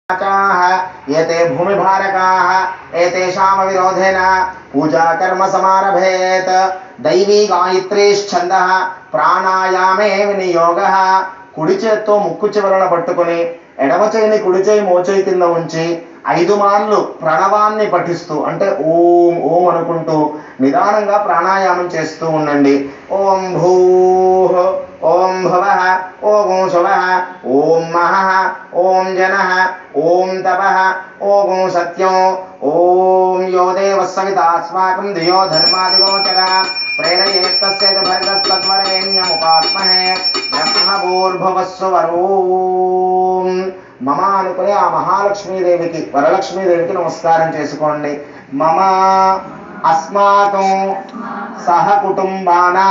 एते भूमिभारकाः एतेषां विरोधेन पूजा कर्म समारभेत। दैवी गायत्रीश्छन्दः प्राणायामे विनियोगः। కుడి చేత్తో ముక్కు చివరన పట్టుకొని ఎడమ చేయిని కుడి చేయి మోచేయి కింద ఉంచి 5 మార్లు ప్రణవాన్ని పఠిస్తూ అంటే ఓం ఓం అనుకుంటూ నిదానంగా ప్రాణాయామం చేస్తూ ఉండండి. ఓం భూః ఓం భువః ఓం శువః ఓం మహః ఓం జనః ఓం తపః ఓం సత్యం ఓం యో దేవః సవితాస్మాకం ధియో ధర్మాదిగోచరः ప్రేరయేత్తస్య భర్గస్తత్వరేణ్యముపాస్మహే బ్రహ్మభూర్భువస్సువరోం మమ అనుకుని ఆ మహాలక్ష్మీదేవికి వరలక్ష్మీదేవికి నమస్కారం చేసుకోండి. మమ అస్మాకం సహ కుటుంబానా